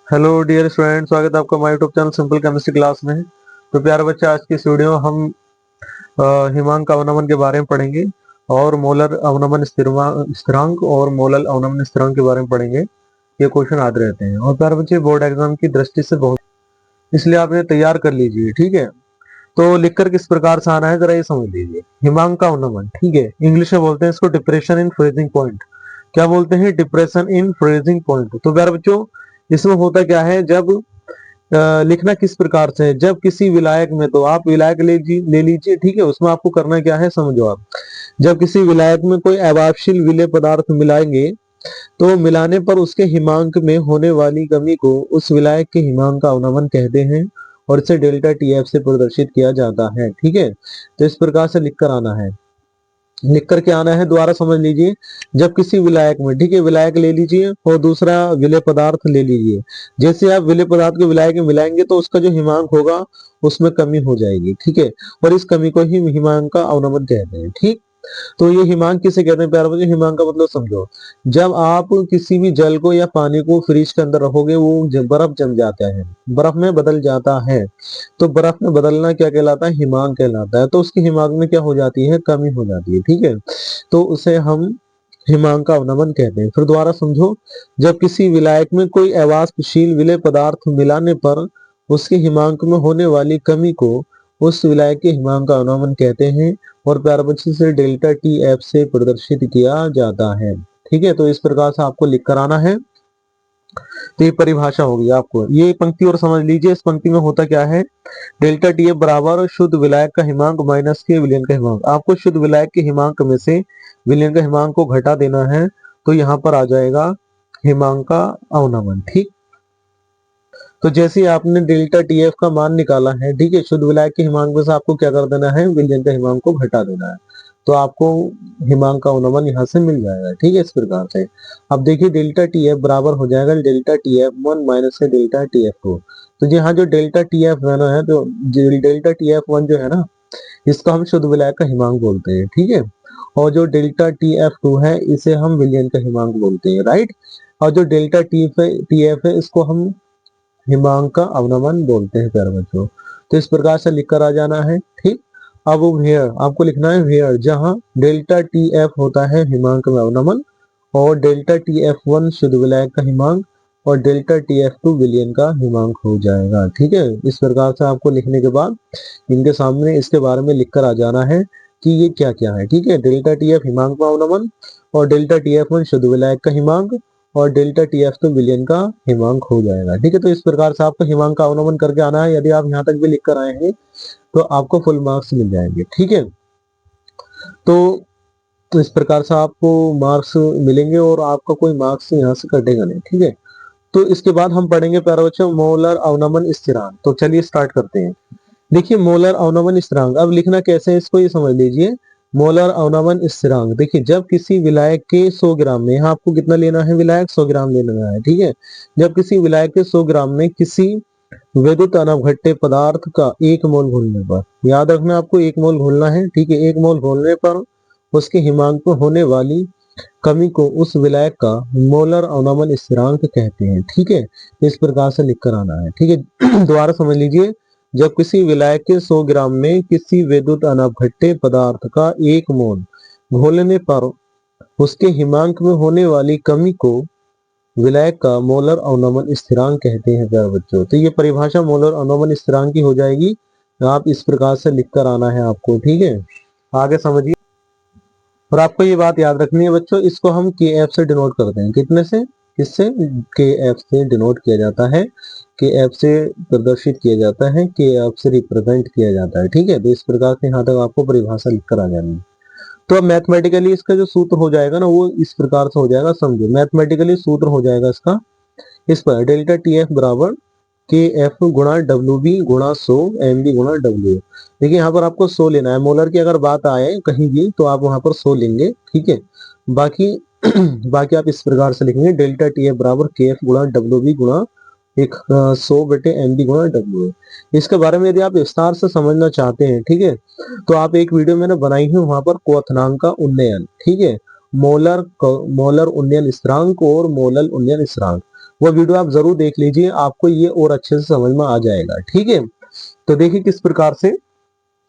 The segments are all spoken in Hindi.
हेलो डियर स्टूडेंट, स्वागत है आपका हमारे YouTube channel simple chemistry class में। तो प्यारे बच्चे, आज की इस वीडियो में हम हिमांक अवनमन के बारे में पढ़ेंगे और मोलर अवनमन स्थिरांक और मोलर अवनमन स्थिरांक के बारे में पढ़ेंगे। ये क्वेश्चन आते रहते हैं और प्यारे बच्चे बोर्ड एग्जाम की दृष्टि से बहुत, इसलिए आप इन्हें तैयार कर लीजिए। ठीक है, तो लिखकर किस प्रकार से आना है जरा ये समझ लीजिए। हिमांक का अवनमन, ठीक है, इंग्लिश में बोलते हैं इसको डिप्रेशन इन फ्रीजिंग पॉइंट। क्या बोलते हैं? Depression in freezing point. तो प्यारे बच्चों, इसमें होता क्या है, जब लिखना किस प्रकार से है, जब किसी विलायक में, तो आप विलायक ले लीजिए। ठीक है, उसमें आपको करना क्या है समझो आप। जब किसी विलायक में कोई अभावशील विलेय पदार्थ मिलाएंगे तो मिलाने पर उसके हिमांक में होने वाली कमी को उस विलायक के हिमांक का अवनमन कहते हैं और इसे डेल्टा टी एफ से प्रदर्शित किया जाता है। ठीक है, तो इस प्रकार से लिखकर आना है। लिख करके आना है, दोबारा समझ लीजिए। जब किसी विलायक में, ठीक है, विलायक ले लीजिए और दूसरा विलेय पदार्थ ले लीजिए। जैसे आप विलेय पदार्थ को विलायक में मिलाएंगे तो उसका जो हिमांक होगा उसमें कमी हो जाएगी। ठीक है, और इस कमी को ही हिमांक का अवनमन कहते हैं। ठीक, तो ये हिमांक किसे कहते हैं प्यारे बच्चों? हिमांक का मतलब समझो, जब आप किसी भी जल को या पानी को फ्रिज के अंदर रखोगे वो बर्फ जम जाता है, बर्फ में बदल जाता है। तो बर्फ में बदलना क्या कहलाता है? हिमांक कहलाता है। तो उसकी हिमांक में क्या हो जाती है? कमी हो जाती है। ठीक है, तो उसे हम हिमांक का अवनमन कहते हैं। फिर दोबारा समझो, जब किसी विलायक में कोई अवाष्पशील विलेय पदार्थ मिलाने पर उसके हिमांक में होने वाली कमी को उस विलायक के हिमांक का अवनमन कहते हैं और प्यारे बच्चे से डेल्टा टी एफ से प्रदर्शित किया जाता है। ठीक है, तो इस प्रकार से आपको लिख कर आना है। तो ये परिभाषा होगी आपको, ये पंक्ति और समझ लीजिए। इस पंक्ति में होता क्या है, डेल्टा टी एफ बराबर शुद्ध विलायक का हिमांक माइनस के विलयन का हिमांक। आपको शुद्ध विलायक के हिमांक में से विलयन का हिमांक को घटा देना है, तो यहाँ पर आ जाएगा हिमांक का अवनमन। ठीक, तो जैसे आपने डेल्टा टी एफ का मान निकाला है, ठीक है, शुद्ध विलायक के हिमांक में से आपको क्या कर देना है? विलयन का हिमांक को घटा देना है, तो आपको हिमांक का अवनमन यहाँ से मिल जाएगा। ठीक है, इस प्रकार से अब देखिए डेल्टा टी एफ बराबर हो जाएगा delta T F one minus से डेल्टा टी एफ टू। तो यहाँ जो डेल्टा टी एफ वन है, तो डेल्टा टी एफ वन जो है ना, इसको हम शुद्ध विलायक का हिमांक बोलते हैं। ठीक है, और जो डेल्टा टी एफ टू है इसे हम विलयन का हिमांक बोलते हैं, राइट। और जो डेल्टा टी एफ है इसको हम हिमांक का अवनमन बोलते हैं प्यारे बच्चों। तो इस प्रकार से लिखकर आ जाना है। ठीक, अब वेयर आपको लिखना है, वेयर जहां डेल्टा टी एफ होता है हिमांक में अवनमन और डेल्टा टी एफ वन शुद्ध विलायक का हिमांक और डेल्टा टी एफ टू विलयन का हिमांक हो जाएगा। ठीक है, इस प्रकार से आपको लिखने के बाद इनके सामने इसके बारे में लिखकर आ जाना है कि ये क्या क्या है। ठीक है, डेल्टा टी एफ हिमांक में अवनमन और डेल्टा टी एफ वन शुद्ध विलायक का हिमांक और डेल्टा टी एफ तो विलयन का हिमांक हो जाएगा। ठीक है, तो इस प्रकार से आपको हिमांक का अवनमन करके आना है। यदि आप यहाँ तक भी लिख कर आए हैं तो आपको फुल मार्क्स मिल जाएंगे। ठीक है, तो इस प्रकार से आपको मार्क्स मिलेंगे और आपका कोई मार्क्स यहाँ से कटेगा नहीं। ठीक है, तो इसके बाद हम पढ़ेंगे प्यारे बच्चों मोलर अवनमन स्थिरांक। तो चलिए स्टार्ट करते हैं। देखिए मोलर अवनमन स्थिरांक अब लिखना कैसे है इसको ये समझ लीजिए। मोलर अवनमन स्थिरांक, देखिए जब किसी विलायक के 100 ग्राम में, यहाँ आपको कितना लेना है? विलायक 100 ग्राम लेना है। ठीक है, जब किसी विलायक के 100 ग्राम में किसी विद्युत अनवघट्य पदार्थ का 1 मोल घोलने पर, याद रखना आपको 1 मोल घोलना है। ठीक है, 1 मोल घोलने पर उसके हिमांक में होने वाली कमी को उस विलायक का मोलर अवनमन स्थिरांक कहते हैं। ठीक है, इस प्रकार से लिख कर आना है। ठीक है, दोबारा समझ लीजिए। जब किसी विलायक के 100 ग्राम में किसी विद्युत अनवघट्य पदार्थ का 1 मोल घोलने पर उसके हिमांक में होने वाली कमी को विलायक का मोलर अवनमन स्थिरांक कहते हैं प्यारे बच्चों। तो ये परिभाषा मोलर अवनमन स्थिरांक की हो जाएगी। आप इस प्रकार से लिख कर आना है आपको। ठीक है, आगे समझिए। और आपको ये बात याद रखनी है बच्चों, इसको हम के एफ से डिनोट करते हैं। कितने से? किससे? के एफ से डिनोट किया जाता है, के एफ से प्रदर्शित किया जाता है, के एफ से रिप्रेजेंट किया जाता है। ठीक है, तो इस प्रकार से यहाँ तक आपको परिभाषा लिखकर आ जानी है। तो अब मैथमेटिकली इसका जो सूत्र हो जाएगा ना वो इस प्रकार से हो जाएगा। समझो मैथमेटिकली सूत्र हो जाएगा इसका इस पर, डेल्टा टी एफ बराबर के एफ गुणा डब्ल्यू बी गुणा 100 एम बी गुणा डब्ल्यू। देखिए यहाँ पर आपको 100 लेना है। मोलर की अगर बात आए कहीं भी तो आप वहां पर 100 लेंगे। ठीक है, बाकी बाकी आप इस प्रकार से लिखेंगे, डेल्टा टी एफ बराबर के एफ गुणा डब्ल्यू बी गुणा 100 बटे एम बी गुणा डब्ल्यू। इसके बारे में यदि आप विस्तार से समझना चाहते हैं, ठीक है, तो आप एक वीडियो मैंने बनाई है वहां पर क्वथनांक का उन्नयन। ठीक है, मोलर मोलर उन्नयन स्थिरांक और मोलर उन्नयन स्थिरांक, वो वीडियो आप जरूर देख लीजिए, आपको ये और अच्छे से समझ में आ जाएगा। ठीक है, तो देखिए किस प्रकार से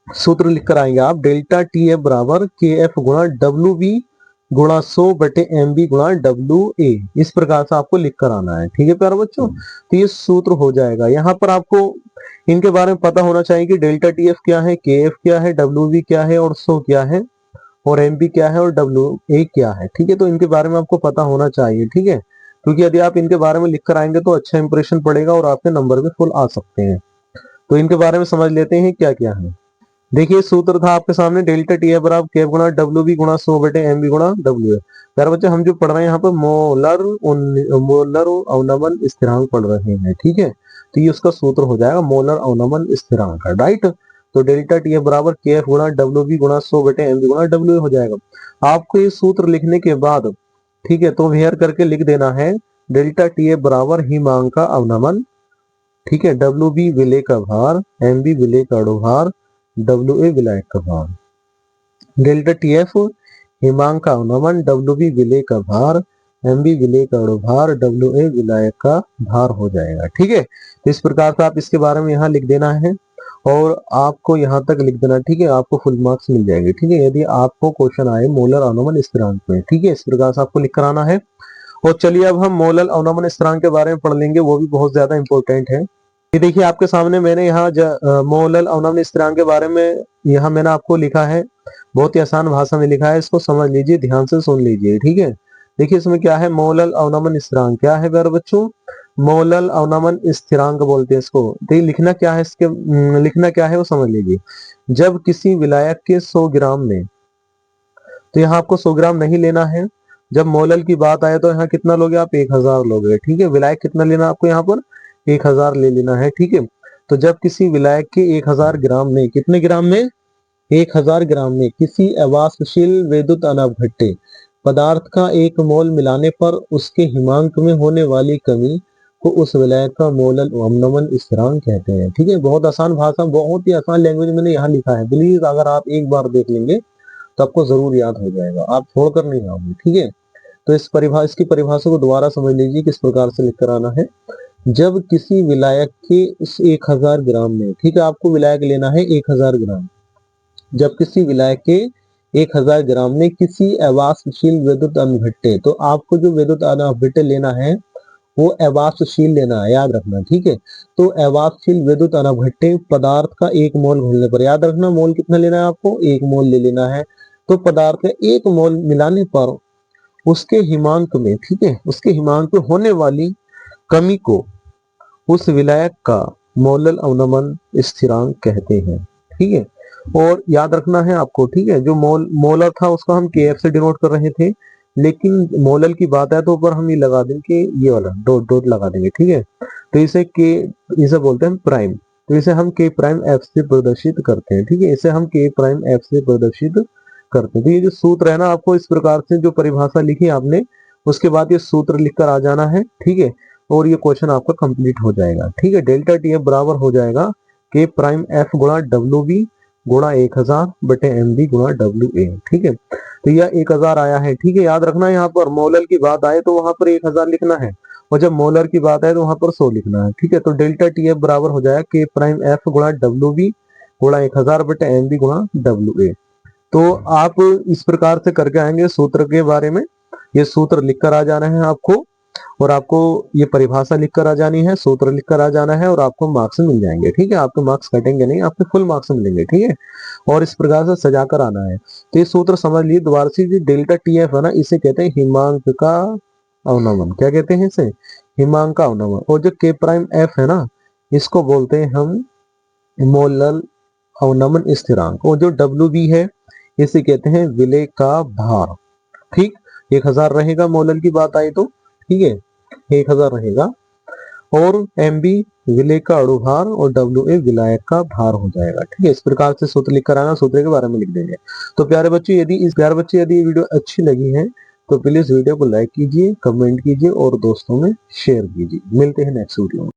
सूत्र लिख कर आएंगे आप। डेल्टा टी एफ बराबर के एफ गुणा डब्ल्यू बी गुणा 100 बटे एम बी गुणा डब्ल्यू ए, इस प्रकार से आपको लिख कर आना है। ठीक है प्यारे बच्चों, तो ये सूत्र हो जाएगा। यहाँ पर आपको इनके बारे में पता होना चाहिए कि डेल्टा टी एफ क्या है, के एफ क्या है, डब्ल्यू बी क्या है और 100 क्या है, और एम बी क्या है और डब्ल्यू ए क्या है। ठीक है, तो इनके बारे में आपको पता होना चाहिए। ठीक है, क्योंकि यदि आप इनके बारे में लिख कर आएंगे तो अच्छा इंप्रेशन पड़ेगा और आपके नंबर भी फुल आ सकते हैं। तो इनके बारे में समझ लेते हैं क्या क्या है। देखिए सूत्र था आपके सामने, डेल्टा टी है बराबर के गुणा डब्ल्यू बी गुणा 100 बटे एम बी गुणा डब्ल्यू ए। यार बच्चे हम जो पढ़ रहे हैं यहाँ पर मोलर अवनमन स्थिरांक पढ़ रहे हैं। ठीक है, तो ये उसका सूत्र हो जाएगा मोलर अवनमन स्थिरांक का, राइट। तो डेल्टा टी है बराबर के एफ गुणा डब्ल्यू बी गुणा 100 बटे एम बी गुणा डब्ल्यू ए हो जाएगा। आपको ये सूत्र लिखने के बाद, ठीक है, तो वेयर करके लिख देना है डेल्टा टी है बराबर हिमांक का अवनमन, ठीक है, डब्ल्यू बी विलय का भार, एम बी विलय का अणुभार, डब्ल्यू ए विलायक का भार। डेल्टा टी एफ हिमांक का अवनमन, डब्ल्यू बी विलय का भार, एम बी विलय का अणुभार, डब्ल्यू ए विलायक का भार हो जाएगा। ठीक है, तो इस प्रकार से आप इसके बारे में यहाँ लिख देना है और आपको यहाँ तक लिख देना। ठीक है, आपको फुल मार्क्स मिल जाएंगे। ठीक है, यदि आपको क्वेश्चन आए मोलर अवनमन स्थिरांक में। ठीक है, इस प्रकार से आपको लिख कर आना है। और चलिए अब हम मोलर अवनमन स्थिरांक के बारे में पढ़ लेंगे, वो भी बहुत ज्यादा इंपॉर्टेंट है। ये देखिए आपके सामने मैंने यहाँ मोलर अवनमन स्थिरांक के बारे में यहाँ मैंने आपको लिखा है, बहुत ही आसान भाषा में लिखा है, इसको समझ लीजिए, ध्यान से सुन लीजिए। ठीक है, देखिए इसमें क्या है, मोलर अवनमन स्थिरांक क्या है प्यारे बच्चों, मोलर अवनमन स्थिरांक बोलते हैं इसको। तो लिखना क्या है, इसके लिखना क्या है वो समझ लीजिए। जब किसी विलायक के 100 ग्राम में, तो यहाँ आपको 100 ग्राम नहीं लेना है। जब मोलर की बात आए तो यहाँ कितना लोगे आप, 1000 लोगे। ठीक है, विलायक कितना लेना आपको यहाँ पर, 1000 ले लेना है। ठीक है, तो जब किसी विलायक के 1000 ग्राम में, कितने ग्राम में, 1000 ग्राम में किसी अवाष्पशील विद्युत अनवघट्य पदार्थ का 1 मोल मिलाने पर उसके हिमांक में होने वाली कमी को उस विलायक का मोलर अवनमन स्थिरांक कहते हैं। ठीक है, बहुत आसान भाषा, बहुत ही आसान लैंग्वेज मैंने यहाँ लिखा है। प्लीज अगर आप एक बार देख लेंगे तो आपको जरूर याद हो जाएगा, आप छोड़कर नहीं आओगे। ठीक है, तो इसकी परिभाषा को दोबारा समझ लीजिए किस प्रकार से लिख कर आना है। जब किसी विलायक के इस 1000 ग्राम में, ठीक है, आपको विलायक लेना है 1000 ग्राम। जब किसी विलायक के 1000 ग्राम में किसी अवाष्पशील विद्युत अनवघट्य, तो आपको जो विद्युत अनवघट्य लेना है वो अवाष्पशील लेना है, याद रखना। ठीक है, तो अवाष्पशील विद्युत अनवघट्य पदार्थ का 1 मोल घुलने पर, याद रखना मोल कितना लेना है आपको, 1 मोल ले लेना है। तो पदार्थ का 1 मोल मिलाने पर उसके हिमांक में, ठीक है, उसके हिमांक में होने वाली कमी को उस विलायक का मोलर अवनमन स्थिरांक कहते हैं। ठीक है, और याद रखना है आपको। ठीक है, जो मोलर था उसको हम के एफ से डिनोट कर रहे थे, लेकिन मोलर की बात है तो ऊपर हम ये लगा देंगे, ये वाला डॉट डॉट लगा देंगे। ठीक है, तो इसे बोलते हैं प्राइम, तो इसे हम के प्राइम एफ से प्रदर्शित करते हैं। ठीक है, इसे हम के प्राइम एफ से प्रदर्शित करते हैं। तो ये जो सूत्र है ना, आपको इस प्रकार से जो परिभाषा लिखी आपने, उसके बाद ये सूत्र लिखकर आ जाना है। ठीक है, और ये क्वेश्चन आपका कंप्लीट हो जाएगा। ठीक है, डेल्टा टी एफ बराबर हो जाएगा के प्राइम एफ गुणा डब्ल्यू बी गुणा 1000 बटे एम बी गुणा डब्ल्यू ए। ठीक है, तो यह 1000 आया है। ठीक है, याद रखना यहाँ पर मोलर की बात आए तो वहां पर 1000 लिखना है, और जब मोलर की बात आए तो वहां पर 100 लिखना है। ठीक है, तो डेल्टा टी एफ बराबर हो जाएगा के प्राइम एफ गुणा डब्ल्यू बी गुणा 1000 बटे एम बी गुणा डब्ल्यू ए। तो आप इस प्रकार से करके आएंगे सूत्र के बारे में, ये सूत्र लिखकर आ जाना है आपको, और आपको ये परिभाषा लिखकर आ जानी है, सूत्र लिखकर आ जाना है, और आपको मार्क्स मिल जाएंगे। ठीक है, आपके मार्क्स कटेंगे नहीं, आपके फुल मार्क्स मिलेंगे। ठीक है, और इस प्रकार से सजा कर आना है। तो ये सूत्र समझ लिए दोबारा से, जो डेल्टा टी एफ है ना, इसे कहते हैं हिमांक का अवनमन। क्या कहते हैं इसे, हिमांक का अवनमन। और जो के प्राइम एफ है ना, इसको बोलते हैं हम मोलर अवनमन स्थिरांक। और जो डब्ल्यू बी है इसे कहते हैं विलय का भार। ठीक, 1000 रहेगा मोलर की बात आई तो। ठीक है, 1000 रहेगा, और एम बी विलय का अणुभार और डब्ल्यू ए विलायक का भार हो जाएगा। ठीक है, इस प्रकार से सूत्र लिख कर आना, सूत्र के बारे में लिख देंगे। तो प्यारे बच्चों, यदि ये वीडियो अच्छी लगी है तो प्लीज वीडियो को लाइक कीजिए, कमेंट कीजिए और दोस्तों में शेयर कीजिए। मिलते हैं नेक्स्ट वीडियो में।